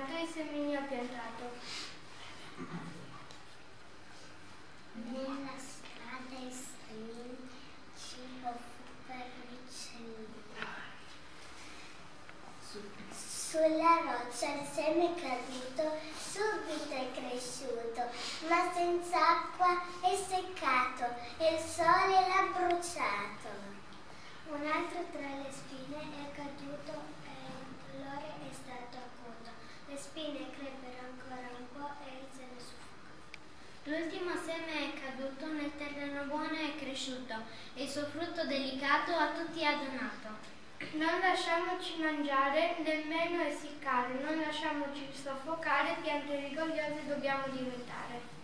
seminato e i semini ha piantato. Nella strada il cibo fu per l'uccellino. Sulla roccia il seme caduto subito è cresciuto, ma senza acqua è seccato e il sole l'ha bruciato. Un altro tra le spine è caduto e l'ore è stato acuto. Le spine crebbero ancora un po' e se ne suffocò. L'ultimo seme è caduto nel terreno buono e è cresciuto e il suo frutto delicato a tutti ha donato. Non lasciamoci mangiare, nemmeno essiccare, non lasciamoci soffocare, piante rigogliose dobbiamo diventare.